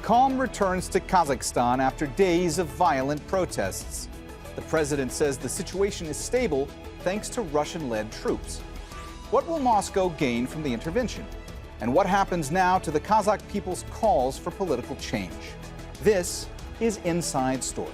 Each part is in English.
Calm returns to Kazakhstan after days of violent protests. The president says the situation is stable thanks to Russian-led troops. What will Moscow gain from the intervention? And what happens now to the Kazakh people's calls for political change? This is Inside Story.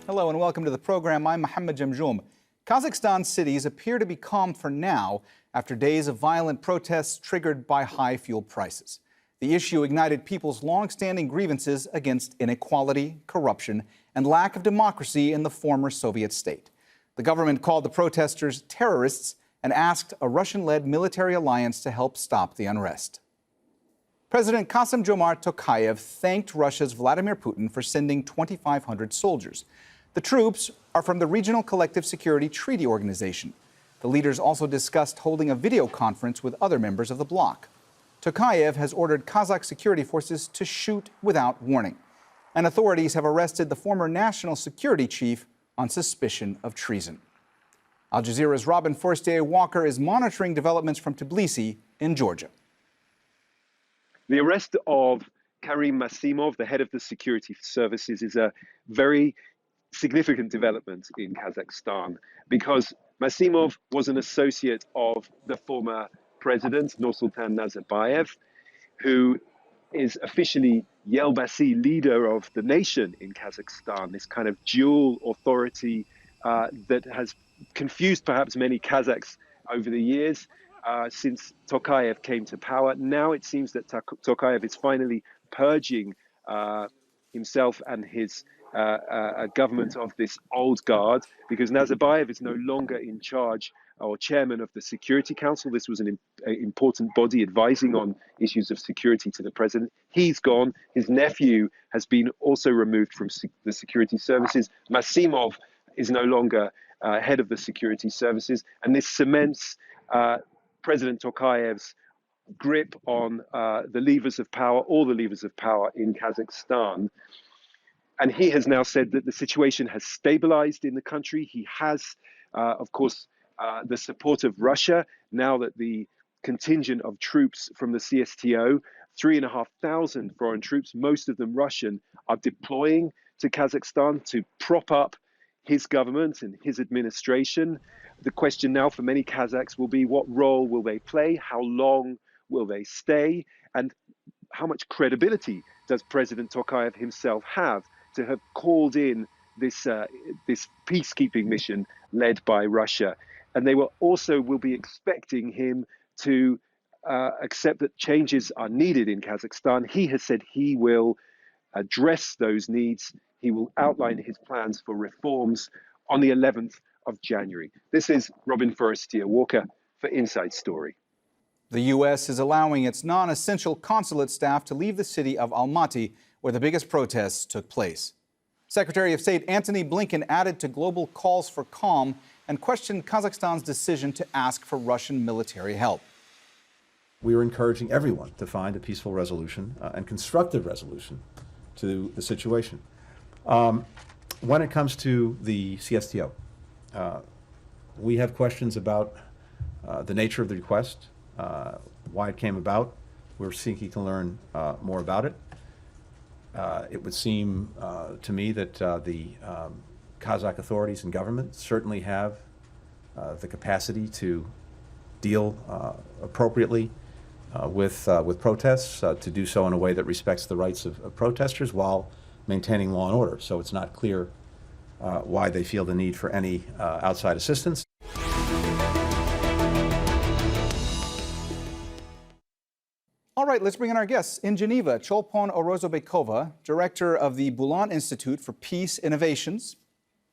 Hello and welcome to the program. I'm Mohammed Jamjoom. Kazakhstan cities appear to be calm for now after days of violent protests triggered by high fuel prices. The issue ignited people's long-standing grievances against inequality, corruption, and lack of democracy in the former Soviet state. The government called the protesters terrorists and asked a Russian-led military alliance to help stop the unrest. President Kassym-Jomart Tokayev thanked Russia's Vladimir Putin for sending 2,500 soldiers. The troops are from the Regional Collective Security Treaty Organization. The leaders also discussed holding a video conference with other members of the bloc. Tokayev has ordered Kazakh security forces to shoot without warning. And authorities have arrested the former national security chief on suspicion of treason. Al Jazeera's Robin Forestier-Walker is monitoring developments from Tbilisi in Georgia. The arrest of Karim Masimov, the head of the security services, is a very significant development in Kazakhstan because Masimov was an associate of the former president, Nursultan Nazarbayev, who is officially Yelbasi, leader of the nation in Kazakhstan, this kind of dual authority that has confused perhaps many Kazakhs over the years since Tokayev came to power. Now it seems that Tokayev is finally purging himself and his a government of this old guard, because Nazarbayev is no longer in charge or chairman of the Security Council. This was an important body advising on issues of security to the president. He's gone. His nephew has been also removed from the security services. Masimov is no longer head of the security services, and this cements President Tokayev's grip on the levers of power, all the levers of power in Kazakhstan. And he has now said that the situation has stabilized in the country. He has, of course, the support of Russia, now that the contingent of troops from the CSTO, 3,500 foreign troops, most of them Russian, are deploying to Kazakhstan to prop up his government and his administration. The question now for many Kazakhs will be, what role will they play? How long will they stay? And how much credibility does President Tokayev himself have to have called in this peacekeeping mission led by Russia? And they will be expecting him to accept that changes are needed in Kazakhstan. He has said he will address those needs. He will outline his plans for reforms on the 11th of January. This is Robin Forestier-Walker for Inside Story. The U.S. is allowing its non-essential consulate staff to leave the city of Almaty, where the biggest protests took place. Secretary of State Antony Blinken added to global calls for calm and questioned Kazakhstan's decision to ask for Russian military help. We are encouraging everyone to find a peaceful resolution and constructive resolution to the situation. When it comes to the CSTO, we have questions about the nature of the request, why it came about. We're seeking to learn more about it. It would seem to me that the Kazakh authorities and government certainly have the capacity to deal appropriately with protests, to do so in a way that respects the rights of protesters while maintaining law and order. So it's not clear why they feel the need for any outside assistance. All right, let's bring in our guests. In Geneva, Cholpon Orozobekova, director of the Bulan Institute for Peace Innovations.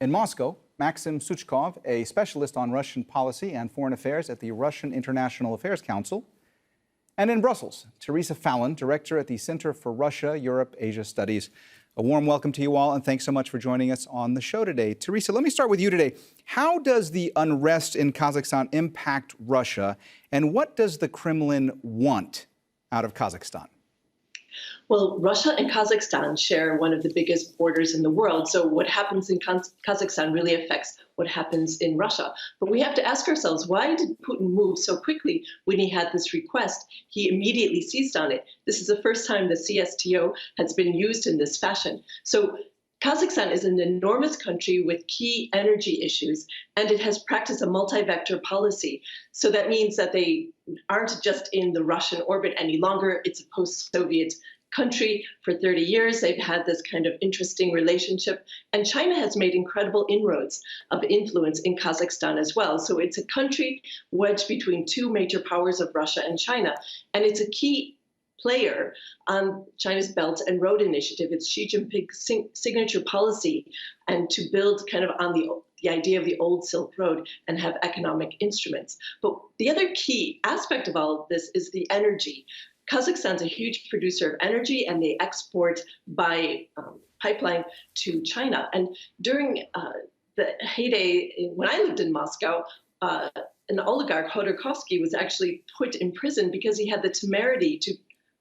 In Moscow, Maxim Suchkov, a specialist on Russian policy and foreign affairs at the Russian International Affairs Council. And in Brussels, Teresa Fallon, director at the Center for Russia, Europe, Asia Studies. A warm welcome to you all, and thanks so much for joining us on the show today. Teresa, let me start with you today. How does the unrest in Kazakhstan impact Russia, and what does the Kremlin want out of Kazakhstan? Well, Russia and Kazakhstan share one of the biggest borders in the world. So what happens in Kazakhstan really affects what happens in Russia. But we have to ask ourselves, why did Putin move so quickly when he had this request? He immediately seized on it. This is the first time the CSTO has been used in this fashion. So Kazakhstan is an enormous country with key energy issues, and it has practiced a multi-vector policy. So that means that they aren't just in the Russian orbit any longer. It's a post-Soviet country. For 30 years, they've had this kind of interesting relationship. And China has made incredible inroads of influence in Kazakhstan as well. So it's a country wedged between two major powers of Russia and China. And it's a key player on China's Belt and Road Initiative. It's Xi Jinping's signature policy, and to build kind of on the idea of the old Silk Road and have economic instruments. But the other key aspect of all of this is the energy. Kazakhstan's a huge producer of energy, and they export by pipeline to China. And during the heyday, when I lived in Moscow, an oligarch, Khodorkovsky, was actually put in prison because he had the temerity to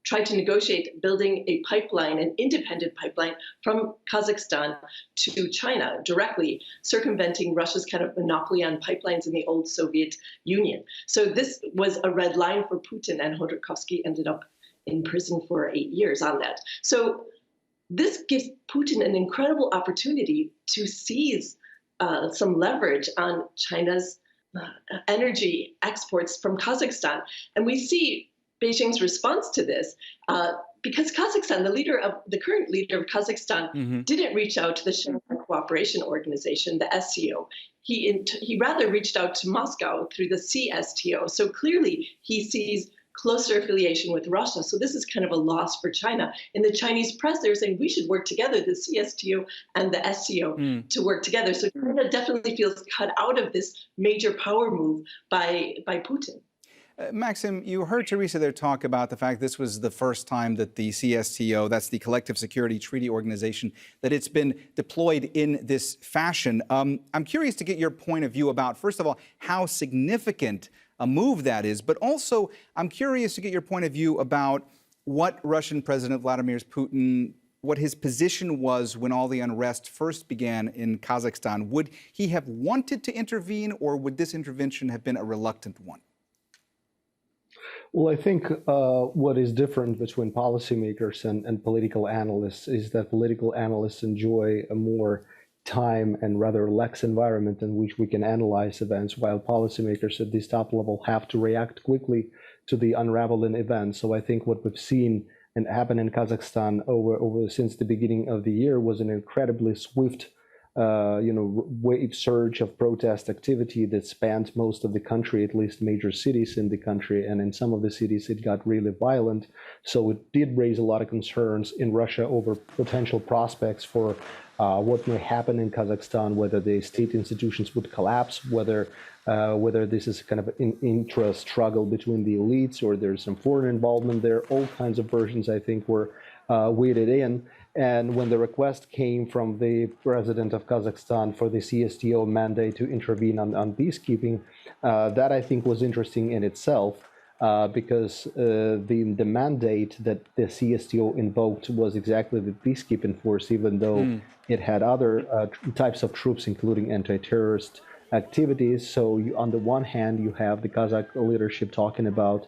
try to negotiate building a pipeline, an independent pipeline from Kazakhstan to China, directly circumventing Russia's kind of monopoly on pipelines in the old Soviet Union. So this was a red line for Putin, and Khodorkovsky ended up in prison for 8 years on that. So this gives Putin an incredible opportunity to seize some leverage on China's energy exports from Kazakhstan. And we see Beijing's response to this, because Kazakhstan, the current leader of Kazakhstan, didn't reach out to the Shanghai Cooperation Organization, the SCO. He rather reached out to Moscow through the CSTO. So clearly he sees closer affiliation with Russia. So this is kind of a loss for China. In the Chinese press, they're saying we should work together, the CSTO and the SCO, to work together. So China definitely feels cut out of this major power move by Putin. Maxim, you heard Teresa there talk about the fact this was the first time that the CSTO, that's the Collective Security Treaty Organization, that it's been deployed in this fashion. I'm curious to get your point of view about, first of all, how significant a move that is, but also I'm curious to get your point of view about what Russian President Vladimir Putin, what his position was when all the unrest first began in Kazakhstan. Would he have wanted to intervene, or would this intervention have been a reluctant one? Well, I think what is different between policymakers and political analysts is that political analysts enjoy a more time and rather lax environment in which we can analyze events, while policymakers at this top level have to react quickly to the unraveling events. So I think what we've seen and happened in Kazakhstan over since the beginning of the year was an incredibly swift wave surge of protest activity that spanned most of the country, at least major cities in the country. And in some of the cities, it got really violent. So it did raise a lot of concerns in Russia over potential prospects for what may happen in Kazakhstan, whether the state institutions would collapse, whether this is kind of an intra-struggle between the elites, or there's some foreign involvement there. All kinds of versions, I think, were weighted in. And when the request came from the president of Kazakhstan for the CSTO mandate to intervene on peacekeeping, that I think was interesting in itself, because the mandate that the CSTO invoked was exactly the peacekeeping force, even though it had other types of troops, including anti-terrorist activities. So on the one hand, you have the Kazakh leadership talking about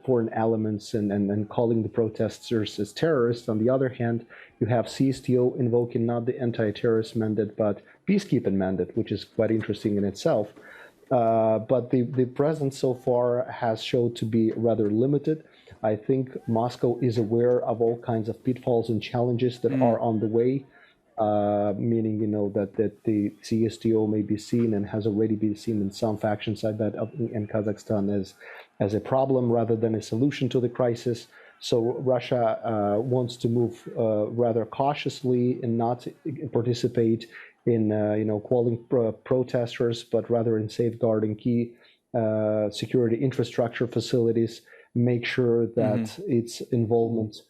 foreign elements and calling the protesters as terrorists. On the other hand, you have CSTO invoking not the anti-terrorist mandate, but peacekeeping mandate, which is quite interesting in itself. But the presence so far has showed to be rather limited. I think Moscow is aware of all kinds of pitfalls and challenges that are on the way, meaning, that the CSTO may be seen and has already been seen in some factions, I bet, in Kazakhstan as a problem rather than a solution to the crisis. So Russia wants to move rather cautiously and not participate in quelling protesters, but rather in safeguarding key security infrastructure facilities, make sure that its involvement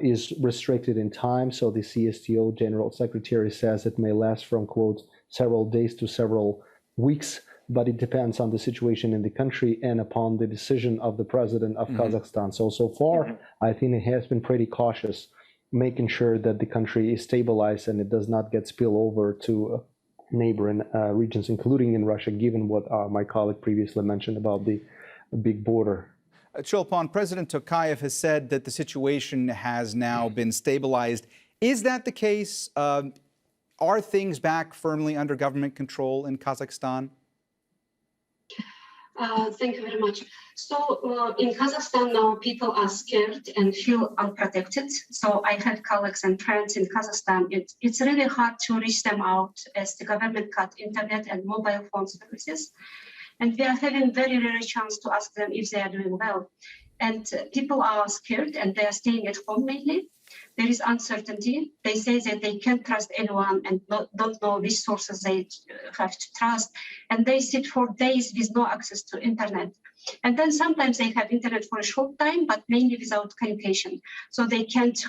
is restricted in time. So the CSTO General Secretary says it may last from, quote, several days to several weeks. but it depends on the situation in the country and upon the decision of the president of Kazakhstan. So far, I think it has been pretty cautious, making sure that the country is stabilized and it does not get spilled over to neighboring regions, including in Russia, given what my colleague previously mentioned about the big border. Chulpan, President Tokayev has said that the situation has now been stabilized. Is that the case? Are things back firmly under government control in Kazakhstan? Thank you very much. So in Kazakhstan now, people are scared and feel unprotected. So I have colleagues and friends in Kazakhstan. It's really hard to reach them out as the government cut internet and mobile phone services. And we are having very rare chance to ask them if they are doing well. And people are scared and they are staying at home mainly. There is uncertainty. They say that they can't trust anyone and don't know which sources they have to trust. And they sit for days with no access to internet. And then sometimes they have internet for a short time, but mainly without communication. So they can't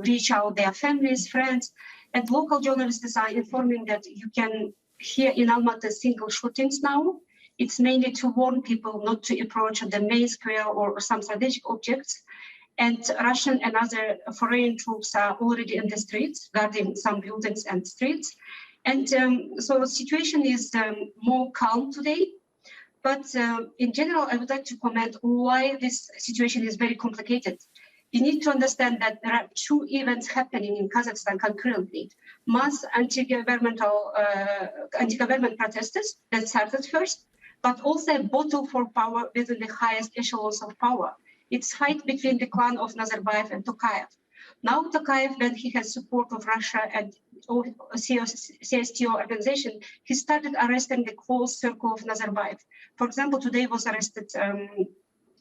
reach out their families, friends. And local journalists are informing that you can hear in Almaty single shootings now. It's mainly to warn people not to approach the main square or some strategic objects. And Russian and other foreign troops are already in the streets, guarding some buildings and streets. And so the situation is more calm today. But in general, I would like to comment why this situation is very complicated. You need to understand that there are two events happening in Kazakhstan concurrently. Mass anti-government protesters that started first, but also a battle for power within the highest echelons of power. It's fight between the clan of Nazarbayev and Tokayev. Now Tokayev, when he has support of Russia and CSTO organization, he started arresting the close circle of Nazarbayev. For example, today was arrested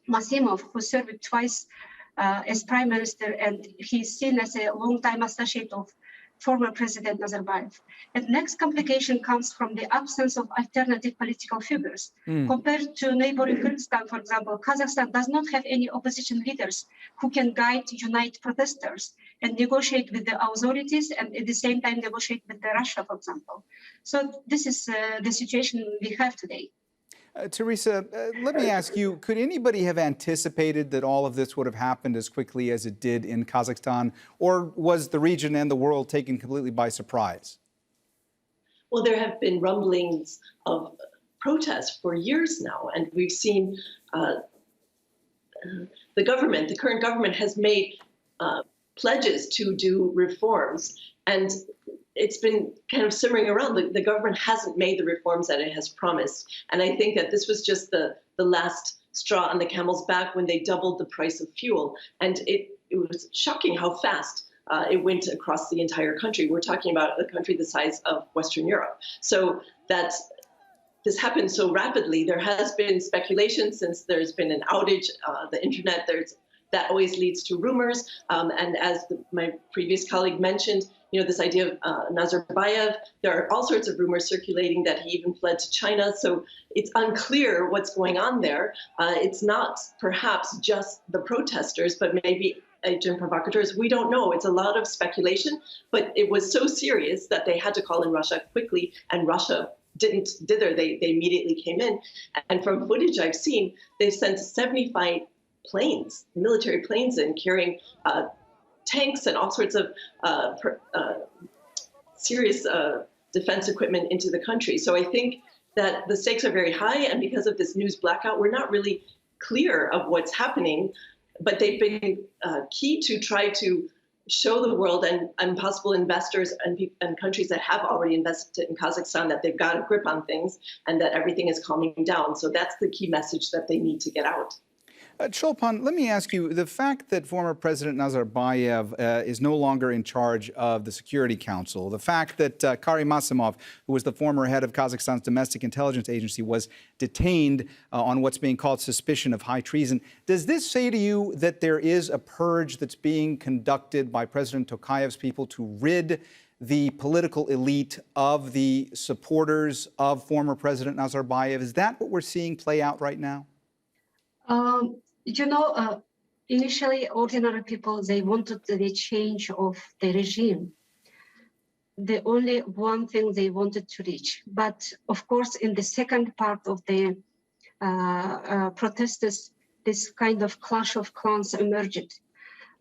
Masimov, who served twice as prime minister, and he's seen as a long-time associate of former President Nazarbayev. And next complication comes from the absence of alternative political figures. Compared to neighboring Kyrgyzstan, for example, Kazakhstan does not have any opposition leaders who can guide, unite protesters and negotiate with the authorities and at the same time negotiate with Russia, for example. So this is the situation we have today. Teresa, let me ask you, could anybody have anticipated that all of this would have happened as quickly as it did in Kazakhstan, or was the region and the world taken completely by surprise? Well, there have been rumblings of protests for years now, and we've seen the current government has made pledges to do reforms, and it's been kind of simmering around. The government hasn't made the reforms that it has promised. And I think that this was just the last straw on the camel's back when they doubled the price of fuel. And it was shocking how fast it went across the entire country. We're talking about a country the size of Western Europe. So that this happened so rapidly. There has been speculation since there's been an outage, the internet, that always leads to rumors. And as my previous colleague mentioned, this idea of Nazarbayev, there are all sorts of rumors circulating that he even fled to China. So it's unclear what's going on there. It's not perhaps just the protesters, but maybe agent provocateurs. We don't know. It's a lot of speculation, but it was so serious that they had to call in Russia quickly, and Russia didn't dither. They immediately came in. And from footage I've seen, they've sent 75 planes, military planes in, carrying tanks and all sorts of serious defense equipment into the country. So I think that the stakes are very high, and because of this news blackout, we're not really clear of what's happening, but they've been key to try to show the world and possible investors and countries that have already invested in Kazakhstan that they've got a grip on things and that everything is calming down. So that's the key message that they need to get out. Chulpan, let me ask you, the fact that former President Nazarbayev is no longer in charge of the Security Council, the fact that Kassym-Jomart, who was the former head of Kazakhstan's domestic intelligence agency, was detained on what's being called suspicion of high treason, does this say to you that there is a purge that's being conducted by President Tokayev's people to rid the political elite of the supporters of former President Nazarbayev? Is that what we're seeing play out right now? Initially, ordinary people, they wanted the change of the regime. the only one thing they wanted to reach. But of course, in the second part of the protesters, this kind of clash of clans emerged.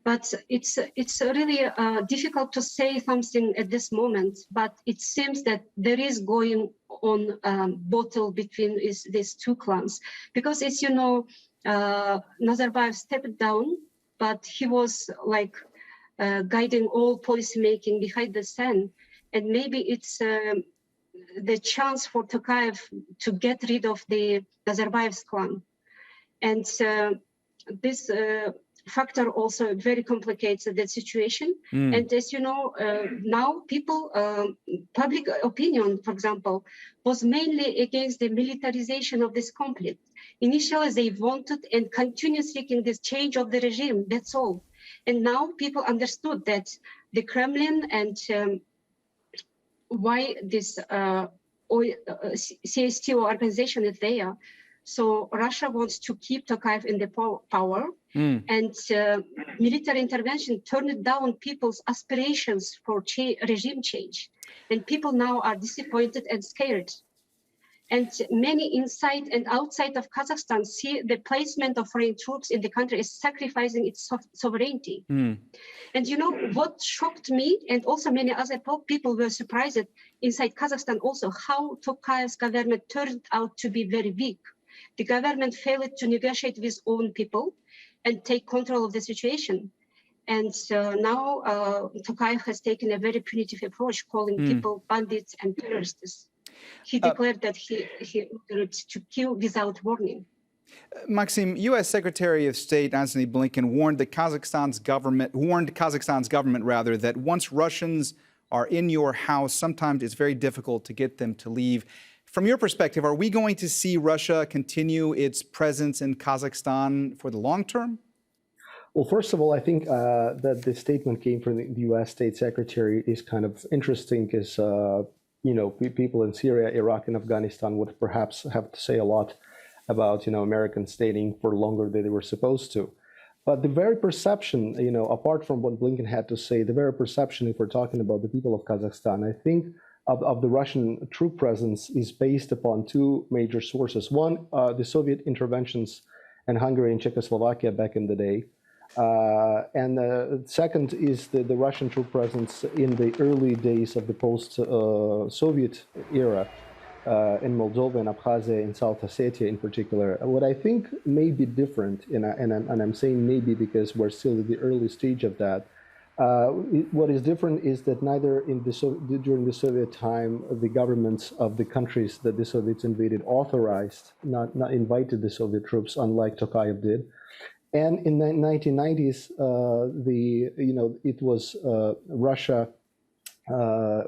But it's really difficult to say something at this moment, but it seems that there is going on battle between these two clans. Because as you know, Nazarbayev stepped down, but he was like guiding all policy making behind the scene. And maybe it's the chance for Tokayev to get rid of the Nazarbayev's clan. And this factor also very complicates the situation. And as you know, now people, public opinion, for example, was mainly against the militarization of this conflict. Initially, they wanted and continue seeking this change of the regime, that's all. And now people understood that the Kremlin and why this CSTO organization is there. So Russia wants to keep Tokayev in the power, and military intervention turned down people's aspirations for regime change. And people now are disappointed and scared. And many inside and outside of Kazakhstan see the placement of foreign troops in the country as sacrificing its sovereignty. And you know, what shocked me, and also many other people were surprised inside Kazakhstan also, how Tokayev's government turned out to be very weak. The government failed to negotiate with own people and take control of the situation. And now Tokayev has taken a very punitive approach, calling people bandits and terrorists. He declared that he ordered to kill without warning. Maxim, U.S. Secretary of State Antony Blinken warned Kazakhstan's government that once Russians are in your house, sometimes it's very difficult to get them to leave. From your perspective, are we going to see Russia continue its presence in Kazakhstan for the long term? Well, first of all, I think that the statement came from the U.S. State Secretary is kind of interesting because, you know, people in Syria, Iraq, and Afghanistan would perhaps have to say a lot about, you know, Americans staying for longer than they were supposed to. But the very perception, you know, apart from what Blinken had to say, the very perception, if we're talking about the people of Kazakhstan, I think of the Russian troop presence is based upon two major sources. One, the Soviet interventions in Hungary and Czechoslovakia back in the day. And second is the Russian troop presence in the early days of the post-Soviet era in Moldova and Abkhazia and South Ossetia in particular. What I think may be different, and I'm saying maybe because we're still at the early stage of that, what is different is that neither during the Soviet time, the governments of the countries that the Soviets invaded authorized, not invited the Soviet troops, unlike Tokayev did. And in the 1990s, it was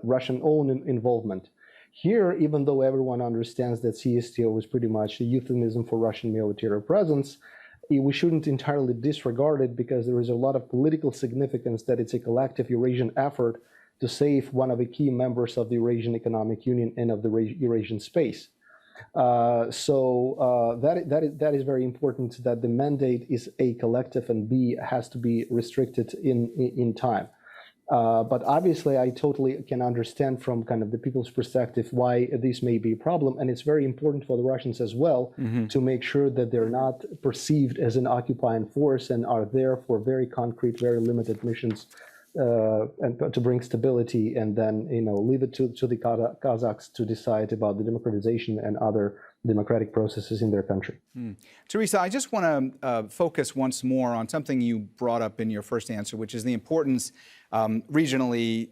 Russian-owned involvement. Here, even though everyone understands that CSTO was pretty much a euphemism for Russian military presence, we shouldn't entirely disregard it because there is a lot of political significance that it's a collective Eurasian effort to save one of the key members of the Eurasian Economic Union and of the Eurasian space. That is very important, that the mandate is A, collective, and B, has to be restricted in time. But obviously, I totally can understand from kind of the people's perspective why this may be a problem. And it's very important for the Russians as well to make sure that they're not perceived as an occupying force and are there for very concrete, very limited missions and to bring stability, and then, you know, leave it to the Kazakhs to decide about the democratization and other democratic processes in their country. Teresa, I just want to focus once more on something you brought up in your first answer, which is the importance regionally,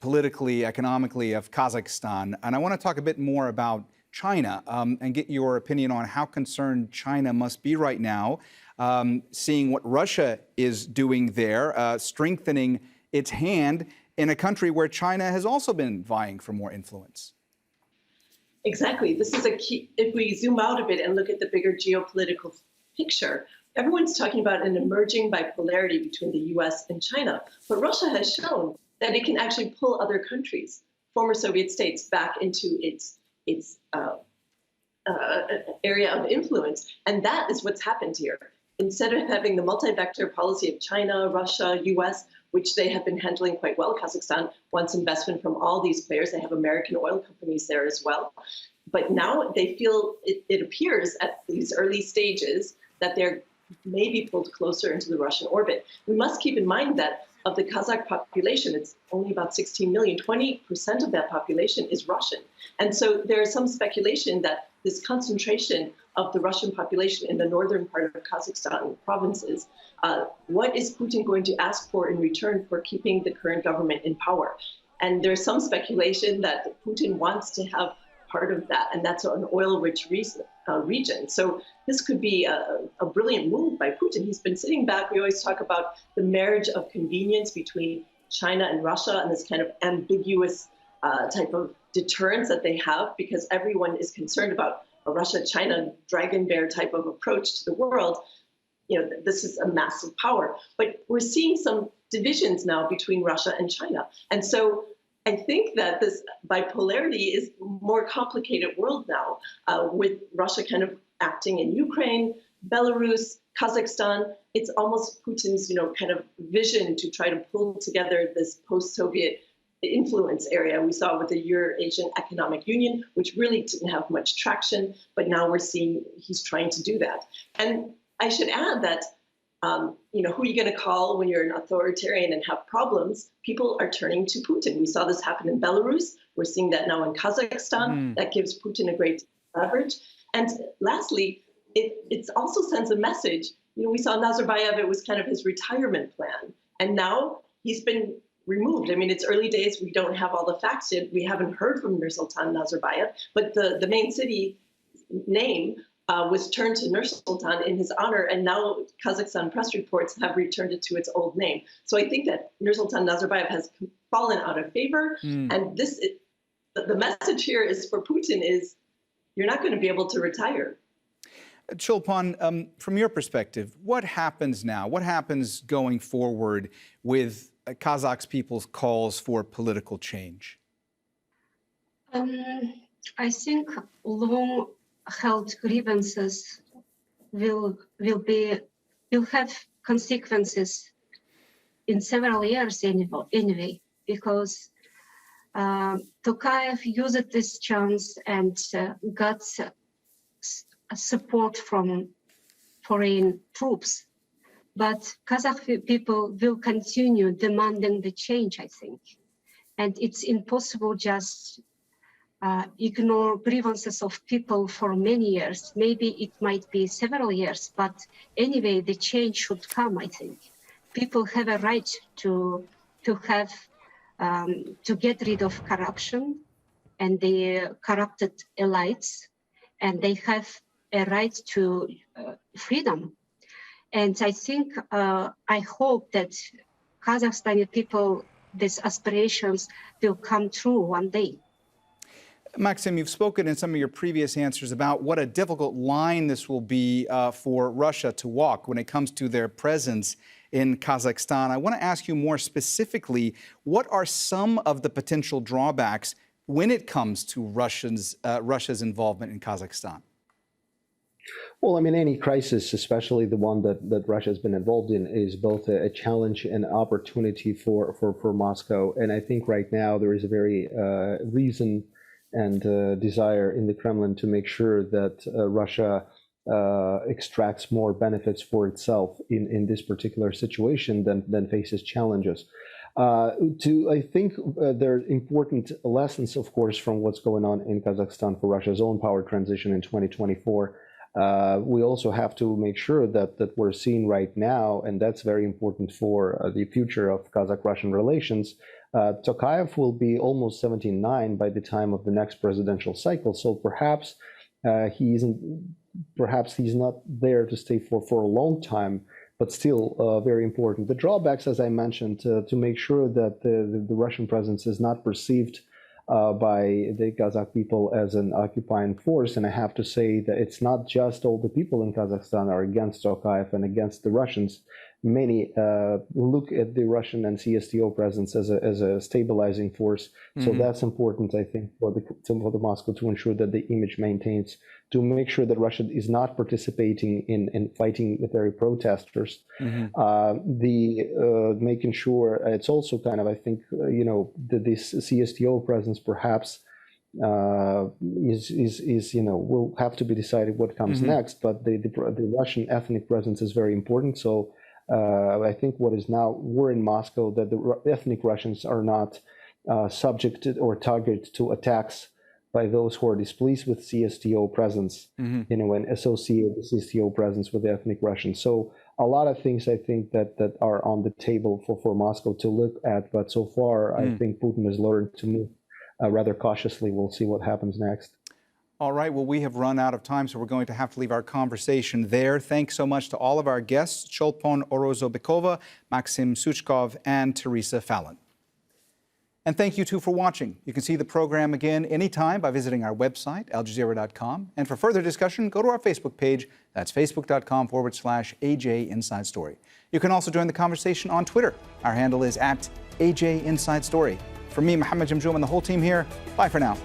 politically, economically of Kazakhstan. And I want to talk a bit more about China and get your opinion on how concerned China must be right now, seeing what Russia is doing there, strengthening its hand in a country where China has also been vying for more influence. Exactly. This is a key. If we zoom out a bit and look at the bigger geopolitical picture, everyone's talking about an emerging bipolarity between the US and China. But Russia has shown that it can actually pull other countries, former Soviet states, back into its area of influence. And that is what's happened here. Instead of having the multi-vector policy of China, Russia, US, which they have been handling quite well. Kazakhstan wants investment from all these players. They have American oil companies there as well. But now they feel, it appears at these early stages, that they're maybe pulled closer into the Russian orbit. We must keep in mind that of the Kazakh population, it's only about 16 million, 20% of that population is Russian. And so there is some speculation that this concentration of the Russian population in the northern part of Kazakhstan provinces, what is Putin going to ask for in return for keeping the current government in power? And there's some speculation that Putin wants to have part of that, and that's an oil-rich region. So this could be a brilliant move by Putin. He's been sitting back. We always talk about the marriage of convenience between China and Russia and this kind of ambiguous type of deterrence that they have, because everyone is concerned about a Russia-China dragon bear type of approach to the world. You know, this is a massive power. But we're seeing some divisions now between Russia and China. And so I think that this bipolarity is a more complicated world now, with Russia kind of acting in Ukraine, Belarus, Kazakhstan. It's almost Putin's, kind of vision to try to pull together this post-Soviet influence area. We saw with the Eurasian Economic Union, which really didn't have much traction, but now we're seeing he's trying to do that. And I should add that, who are you going to call when you're an authoritarian and have problems? People are turning to Putin. We saw this happen in Belarus. We're seeing that now in Kazakhstan. That gives Putin a great leverage. And lastly, it also sends a message. We saw Nazarbayev, it was kind of his retirement plan. And now he's been removed. I mean, it's early days. We don't have all the facts yet. We haven't heard from Nursultan Nazarbayev, but the main city name was turned to Nur-Sultan in his honor, and now Kazakhstan press reports have returned it to its old name. So I think that Nur-Sultan Nazarbayev has fallen out of favor, and the message here is for Putin is, you're not going to be able to retire. Chulpan, from your perspective, what happens now? What happens going forward with Kazakh people's calls for political change? I think long-held grievances will have consequences in several years anyway, because Tokayev used this chance and got support from foreign troops. But Kazakh people will continue demanding the change, I think. And it's impossible just ignore grievances of people for many years. Maybe it might be several years, but anyway, the change should come, I think. People have a right to get rid of corruption and the corrupted elites, and they have a right to freedom. And I think, I hope that Kazakhstani people, these aspirations will come true one day. Maxim, you've spoken in some of your previous answers about what a difficult line this will be for Russia to walk when it comes to their presence in Kazakhstan. I want to ask you more specifically, what are some of the potential drawbacks when it comes to Russia's involvement in Kazakhstan? Well, I mean, any crisis, especially the one that Russia has been involved in, is both a challenge and opportunity for Moscow. And I think right now there is a very reason and desire in the Kremlin to make sure that Russia extracts more benefits for itself in this particular situation than faces challenges. I think there are important lessons, of course, from what's going on in Kazakhstan for Russia's own power transition in 2024. We also have to make sure that we're seeing right now, and that's very important for the future of Kazakh-Russian relations. Tokayev will be almost 79 by the time of the next presidential cycle, so perhaps he's not there to stay for a long time, but still very important. The drawbacks, as I mentioned, to make sure that the Russian presence is not perceived by the Kazakh people as an occupying force. And I have to say that it's not just all the people in Kazakhstan are against Tokayev and against the Russians. many look at the Russian and CSTO presence as a stabilizing force. So that's important, I think, for the Moscow to ensure that the image maintains, to make sure that Russia is not participating in fighting military protesters. Making sure it's also kind of, I think, that this CSTO presence perhaps will have to be decided what comes next. But the Russian ethnic presence is very important. So I think we're in Moscow, that the ethnic Russians are not subjected or targeted to attacks by those who are displeased with CSTO presence, and associate the CSTO presence with the ethnic Russians. So a lot of things I think that are on the table for Moscow to look at. But so far, I think Putin has learned to move rather cautiously. We'll see what happens next. All right, well, we have run out of time, so we're going to have to leave our conversation there. Thanks so much to all of our guests, Cholpon Orozobekova, Maxim Suchkov, and Teresa Fallon. And thank you, too, for watching. You can see the program again anytime by visiting our website, aljazeera.com. And for further discussion, go to our Facebook page. That's facebook.com/AJ Inside Story. You can also join the conversation on Twitter. Our handle is @AJ Inside Story. From me, Mohammed Jamjoom, and the whole team here, bye for now.